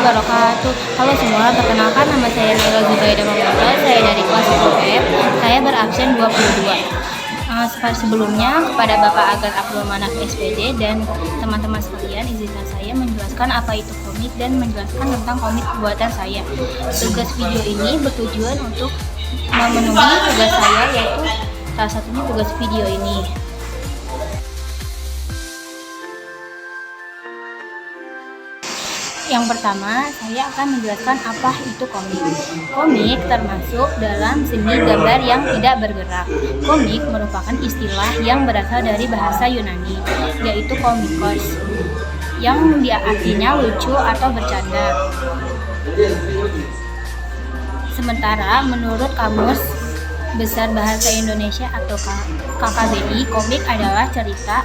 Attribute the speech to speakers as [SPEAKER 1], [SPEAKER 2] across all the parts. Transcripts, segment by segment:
[SPEAKER 1] wabarakatuh. Halo semua, perkenalkan nama saya Naila Zubaida Mamoto. Saya dari kelas 10F. Saya berabsen 22. Sebelumnya kepada Bapak Agar Abdul Manaf SPD dan teman-teman sekalian, izinkan saya menjelaskan apa itu komik dan menjelaskan tentang komik buatan saya. Tugas video ini bertujuan untuk memenuhi tugas saya, yaitu salah satunya tugas video ini. Yang pertama, saya akan menjelaskan apa itu komik. Komik termasuk dalam seni gambar yang tidak bergerak. Komik merupakan istilah yang berasal dari bahasa Yunani, yaitu komikos, yang artinya lucu atau bercanda. Sementara menurut Kamus Besar Bahasa Indonesia atau KKBI, komik adalah cerita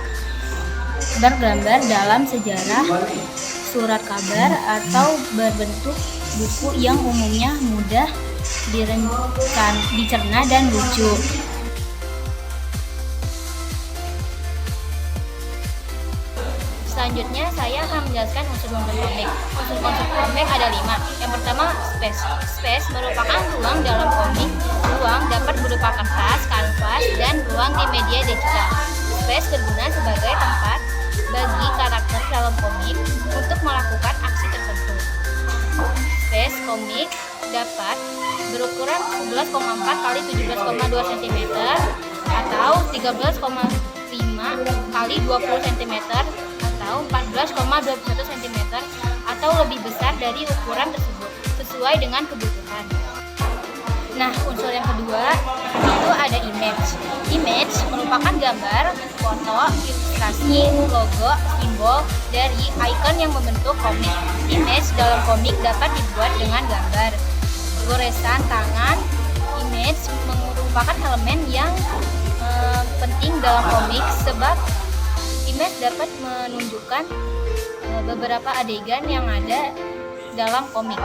[SPEAKER 1] bergambar dalam sejarah, surat kabar, atau berbentuk buku yang umumnya mudah dicerna dan lucu. Selanjutnya saya akan menjelaskan unsur-unsur komik. Unsur-unsur komik ada 5. Yang pertama, space. Space merupakan ruang dalam komik. Ruang dapat berupa kertas, kanvas, dan ruang di media digital. Space berguna sebagai tempat bagi karakter dalam komik untuk melakukan aksi tertentu. Space komik dapat berukuran 11,4 x 17,2 cm atau 13,5 x 20 cm atau 14,21 cm atau lebih besar dari ukuran tersebut sesuai dengan kebutuhan. Nah, unsur yang kedua itu ada image. Image merupakan gambar, foto, ilustrasi, logo, simbol dari ikon yang membentuk komik. Image dalam komik dapat dibuat dengan gambar, goresan tangan. Image merupakan elemen yang penting dalam komik sebab image dapat menunjukkan beberapa adegan yang ada dalam komik.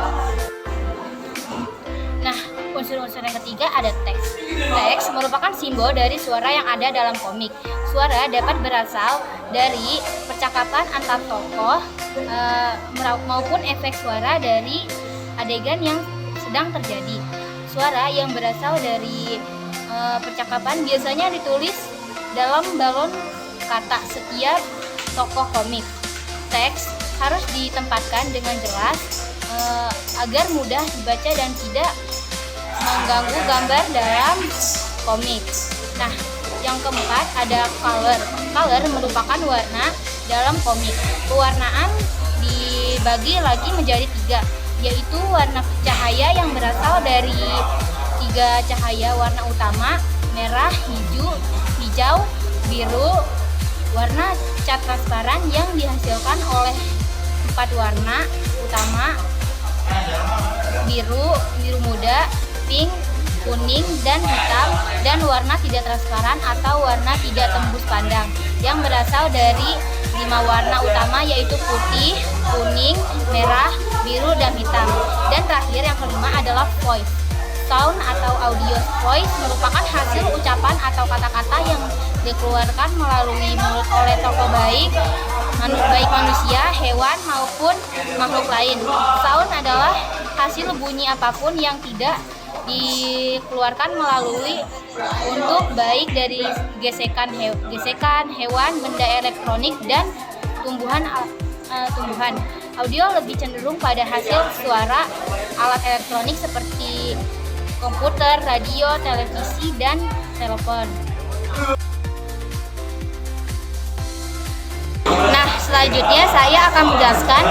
[SPEAKER 1] Nah, unsur-unsur yang ketiga ada teks. Teks merupakan simbol dari suara yang ada dalam komik. Suara dapat berasal dari percakapan antar tokoh maupun efek suara dari adegan yang sedang terjadi. Suara yang berasal dari percakapan biasanya ditulis dalam balon kata setiap tokoh komik. Teks harus ditempatkan dengan jelas agar mudah dibaca dan tidak mengganggu gambar dalam komik. Nah, yang keempat ada color. Color merupakan warna dalam komik. Pewarnaan dibagi lagi menjadi 3, yaitu warna cahaya yang berasal dari 3 cahaya warna utama: merah, hijau, biru. Warna cat transparan yang dihasilkan oleh 4 warna utama: biru muda, pink, kuning, dan hitam. Dan warna tidak transparan atau warna tidak tembus pandang yang berasal dari 5 warna utama, yaitu putih, kuning, merah, biru, dan hitam. Dan terakhir yang kelima adalah voice. Sound atau audio. Voice merupakan hasil ucapan atau kata-kata yang dikeluarkan melalui mulut oleh tokoh baik manusia, hewan, maupun makhluk lain. Sound adalah hasil bunyi apapun yang tidak dikeluarkan melalui untuk baik dari gesekan hewan, benda elektronik, dan tumbuhan. Audio lebih cenderung pada hasil suara alat elektronik seperti komputer, radio, televisi, dan telepon. Nah, selanjutnya saya akan menjelaskan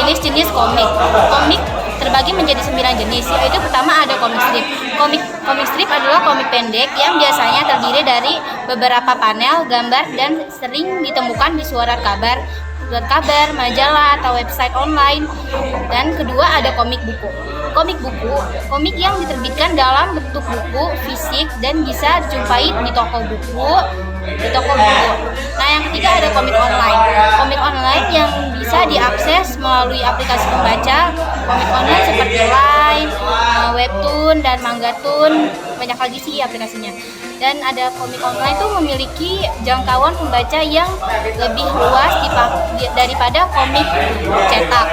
[SPEAKER 1] jenis-jenis komik. Komik terbagi menjadi 9 jenis, yaitu pertama ada komik strip. Komik strip adalah komik pendek yang biasanya terdiri dari beberapa panel gambar dan sering ditemukan di surat kabar, majalah, atau website online. Dan kedua ada komik buku. Komik yang diterbitkan dalam bentuk buku fisik dan bisa dijumpai di toko buku. Nah, yang ketiga ada komik online. Komik online yang bisa diakses melalui aplikasi pembaca. Komik online seperti Line, Webtoon, dan Mangatoon. Banyak lagi sih aplikasinya. Dan ada komik online itu memiliki jangkauan pembaca yang lebih luas daripada komik cetak.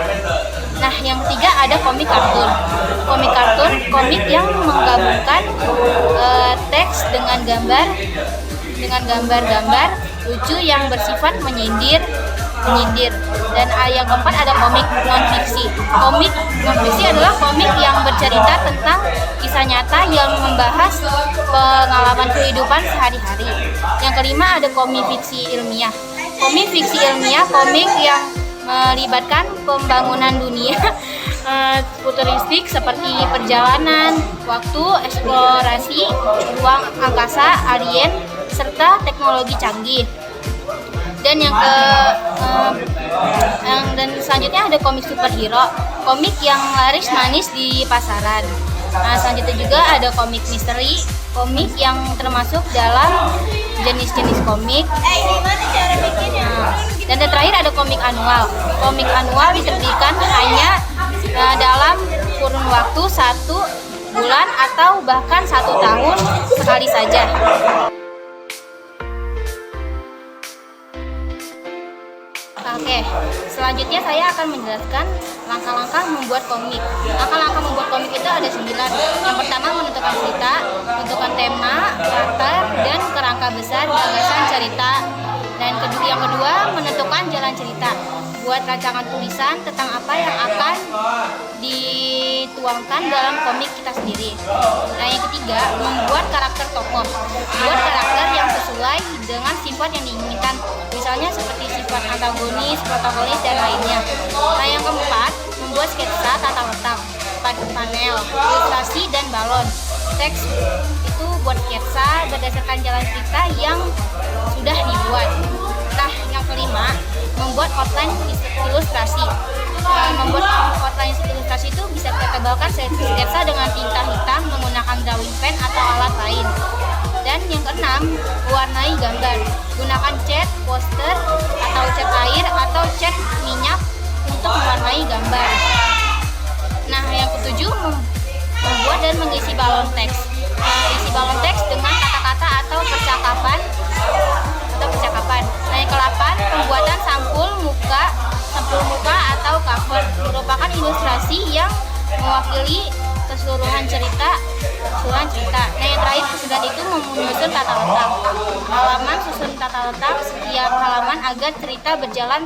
[SPEAKER 1] Nah, yang ketiga ada komik kartun. Komik kartun, komik yang menggabungkan teks dengan gambar-gambar lucu yang bersifat menyindir. Dan yang keempat ada komik non fiksi. Komik non fiksi adalah komik yang bercerita tentang kisah nyata yang membahas pengalaman kehidupan sehari-hari. Yang kelima ada komik fiksi ilmiah. Komik fiksi ilmiah, komik yang melibatkan pembangunan dunia futuristik seperti perjalanan waktu, eksplorasi ruang angkasa, alien, serta teknologi canggih. Dan dan selanjutnya ada komik superhero, komik yang laris manis di pasaran. Nah, selanjutnya juga ada komik misteri, komik yang termasuk dalam jenis-jenis komik. Dan yang terakhir ada komik annual. Komik annual diterbitkan hanya dalam kurun waktu 1 bulan atau bahkan 1 tahun sekali saja. Oke, selanjutnya saya akan menjelaskan langkah-langkah membuat komik. Langkah-langkah membuat komik itu ada 9. Yang pertama, menentukan cerita, menentukan tema, karakter, dan kerangka besar gagasan cerita. Dan yang kedua, menentukan jalan cerita. Buat rancangan tulisan tentang apa yang akan dituangkan dalam komik kita sendiri. Nah, yang ketiga, membuat karakter tokoh. Buat karakter yang sesuai dengan sifat yang diinginkan. Misalnya seperti sifat antagonis, protagonis, dan lainnya. Nah, yang keempat, membuat sketsa tata letak, panel, ilustrasi, dan balon. Teks itu buat sketsa berdasarkan jalan cerita yang sudah dibuat. Nah, yang kelima, membuat outline ilustrasi. Membuat outline ilustrasi itu bisa kita tebalkan sketsa dengan tinta hitam menggunakan drawing pen atau alat lain. Dan yang keenam, mewarnai gambar. Gunakan cat, poster, atau cat air, atau cat minyak untuk mewarnai gambar. Nah, yang ketujuh, membuat dan mengisi balon teks. Isi balon teks dengan kata-kata atau percakapan. Nah, yang ke-8, pembuatan sampul muka atau cover merupakan ilustrasi yang mewakili keseluruhan cerita. Nah, yang terakhir, ke-9 itu menyusun tata letak. Halaman susun tata letak setiap halaman agar cerita berjalan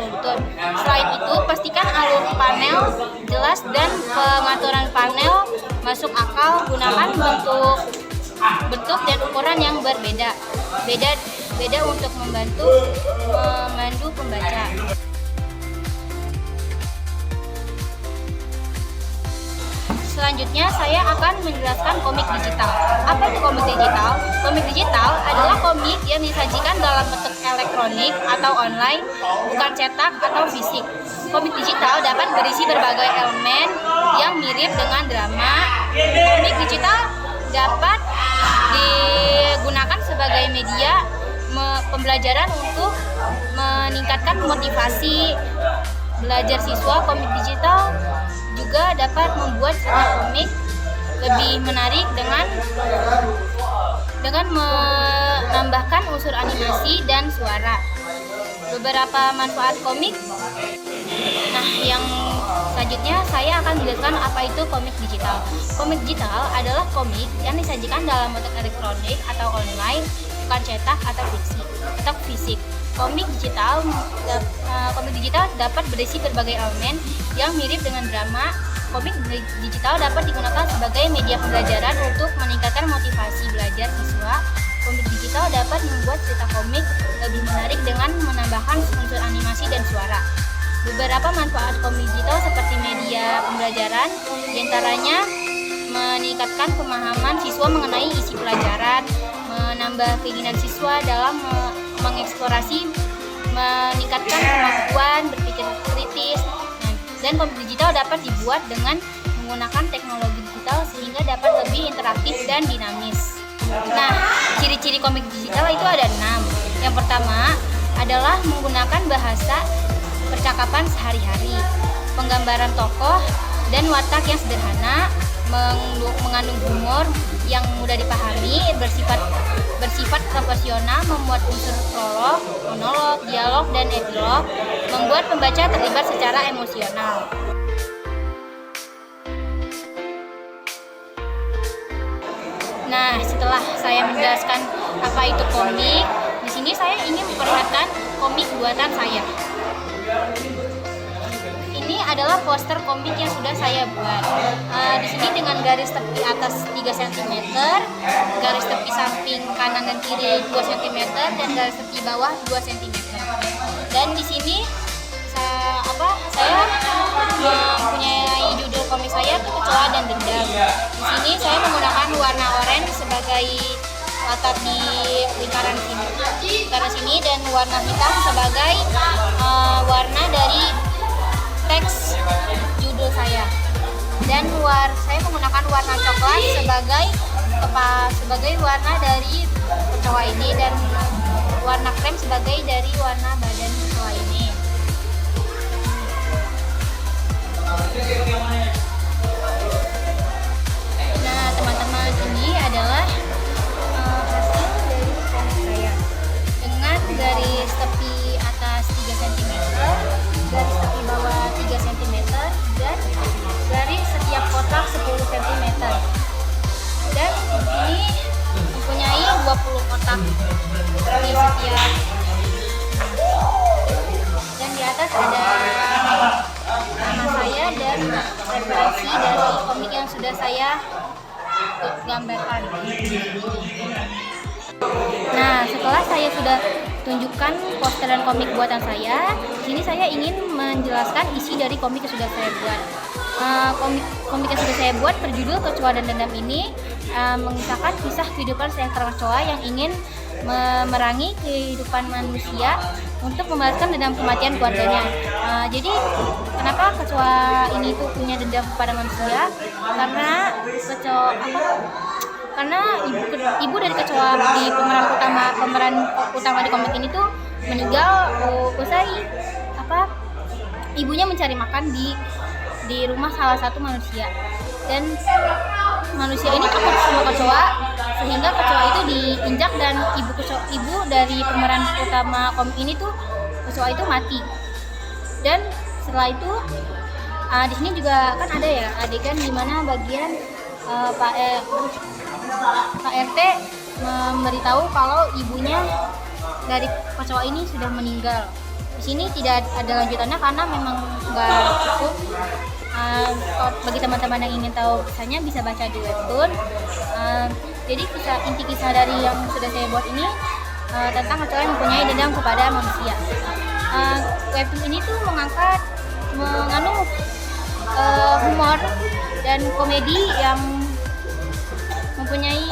[SPEAKER 1] runtun. Selain itu, pastikan alur panel jelas dan pengaturan panel masuk akal. Gunakan bentuk dan ukuran yang berbeda untuk memandu pembaca. Selanjutnya saya akan menjelaskan komik digital. Apa itu komik digital? Komik digital adalah komik yang disajikan dalam bentuk elektronik atau online, bukan cetak atau fisik. Komik digital dapat berisi berbagai elemen yang mirip dengan drama. Komik digital dapat digunakan sebagai media pembelajaran untuk meningkatkan motivasi belajar siswa. Komik digital juga dapat membuat cerita komik lebih menarik dengan menambahkan unsur animasi dan suara. Beberapa manfaat komik. Nah, yang selanjutnya saya akan menjelaskan apa itu komik digital. Komik digital adalah komik yang disajikan dalam bentuk elektronik atau online, bukan cetak atau fisik. Komik digital dapat berisi berbagai elemen yang mirip dengan drama. Komik digital dapat digunakan sebagai media pembelajaran untuk meningkatkan motivasi belajar siswa. Komik digital dapat membuat cerita komik lebih menarik dengan menambahkan unsur animasi dan suara. Beberapa manfaat komik digital seperti media pembelajaran, diantaranya meningkatkan pemahaman siswa mengenai isi pelajaran, menambah keinginan siswa dalam mengeksplorasi, meningkatkan kemampuan berpikir kritis, dan komik digital dapat dibuat dengan menggunakan teknologi digital sehingga dapat lebih interaktif dan dinamis. Nah, ciri-ciri komik digital itu ada 6. Yang pertama adalah menggunakan bahasa percakapan sehari-hari, penggambaran tokoh dan watak yang sederhana, mengandung humor yang mudah dipahami, bersifat proporsional, memuat unsur prolog, monolog, dialog, dan epilog, membuat pembaca terlibat secara emosional. Nah, setelah saya menjelaskan apa itu komik, di sini saya ingin memperlihatkan komik buatan saya. Ini adalah poster komik yang sudah saya buat. Di sini dengan garis tepi atas 3 cm, garis tepi samping kanan dan kiri 2 cm, dan garis tepi bawah 2 cm. Dan di sini saya mempunyai judul komik saya itu Kecoa dan Dendam. Di sini saya menggunakan warna oranye sebagai latar di lingkaran sini dan warna hitam sebagai warna dari teks judul saya. Dan saya menggunakan warna coklat sebagai warna dari kecoa ini, dan warna krem sebagai dari warna badan kecoa ini. Nah, teman-teman, ini adalah hasil dari komik saya dengan garis tepi atas 3 cm, garis tepi bawah 3 cm, dan garis setiap kotak 10 cm. Dan ini mempunyai 20 kotak di setiap. Dan di atas ada nama saya dan referensi dari komik yang sudah saya gambarkan. Nah, setelah saya sudah tunjukkan poster dan komik buatan saya, sini saya ingin menjelaskan isi dari komik yang sudah saya buat. Komik yang sudah saya buat berjudul Kecoa dan Dendam ini mengisahkan kisah kehidupan seekor kecoa yang ingin memerangi kehidupan manusia untuk membalaskan dendam kematian keluarganya. Jadi kenapa kecoa ini tuh punya dendam kepada manusia? Karena ibu dari kecoa di pemeran utama di komik ini tuh meninggal usai ibunya mencari makan di rumah salah satu manusia, dan manusia ini takut sama kecoa sehingga kecoa itu diinjak, dan ibu dari pemeran utama komik ini tuh kecoa itu mati. Dan setelah itu di sini juga kan ada ya adegan di mana bagian Pak RT memberitahu kalau ibunya dari kecoa ini sudah meninggal. Di sini tidak ada lanjutannya karena memang nggak cukup. Bagi teman-teman yang ingin tahu kisahnya bisa baca di webtoon. Jadi inti kisah dari yang sudah saya buat ini tentang kecoa yang mempunyai dendam kepada manusia. Webtoon ini tuh mengandung humor dan komedi yang mempunyai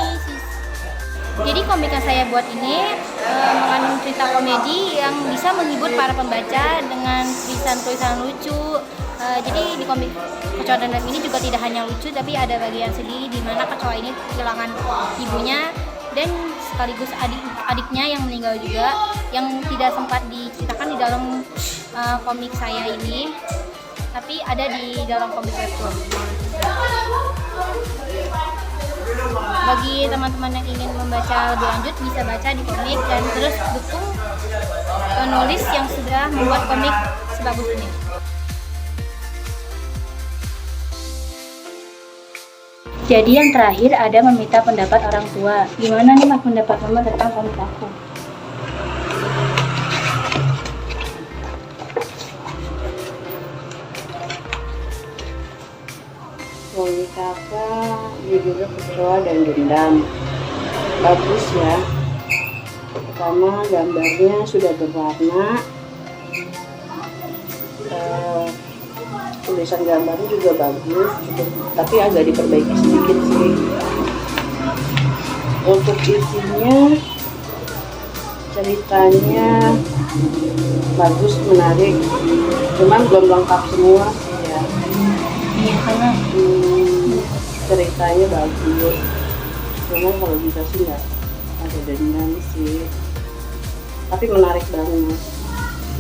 [SPEAKER 1] Jadi komik yang saya buat ini mengandung cerita komedi yang bisa menghibur para pembaca dengan tulisan-tulisan lucu. Jadi di komik Kecoa dan Dendam ini juga tidak hanya lucu, tapi ada bagian sedih di mana kecoa ini kehilangan ibunya dan sekaligus adiknya yang meninggal juga, yang tidak sempat diceritakan di dalam komik saya ini, tapi ada di dalam komik webtoon. Bagi teman-teman yang ingin membaca lebih lanjut bisa baca di komik dan terus dukung penulis yang sudah membuat komik sebagus ini.
[SPEAKER 2] Jadi yang terakhir ada meminta pendapat orang tua. Gimana nih Mas pendapat Mama tentang komik aku?
[SPEAKER 3] Komik kakak judulnya Kecoa dan Dendam. Bagus ya. Pertama gambarnya sudah berwarna. Tulisan gambarnya juga bagus, tapi agak diperbaiki sedikit sih. Untuk isinya, ceritanya bagus, menarik, cuman belum lengkap semua sih ya.
[SPEAKER 2] Iya karena
[SPEAKER 3] Ceritanya bagus, cuman kalau bisa sih nggak ada dendam sih, tapi menarik banget.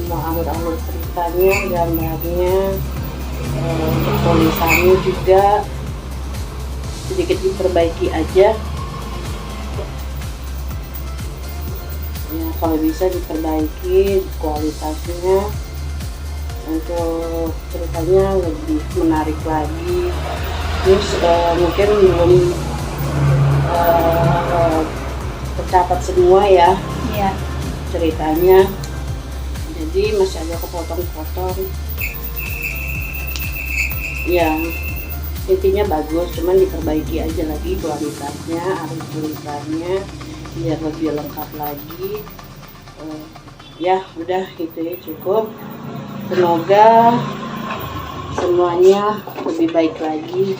[SPEAKER 3] Mau alur-alur ceritanya, gambarnya, tulisannya juga sedikit diperbaiki aja ya, kalau bisa diperbaiki kualitasnya untuk ceritanya lebih menarik lagi. Terus mungkin belum tercatat semua ya
[SPEAKER 2] Iya.
[SPEAKER 3] ceritanya, jadi masih ada kepotong-potong ya. Intinya bagus, cuman diperbaiki aja lagi kualitasnya, arus tulisannya biar lebih lengkap lagi. Ya udah itu ya, cukup. Semoga semuanya lebih baik lagi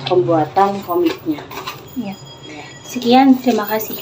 [SPEAKER 3] pembuatan komiknya.
[SPEAKER 2] Iya. Sekian, terima kasih.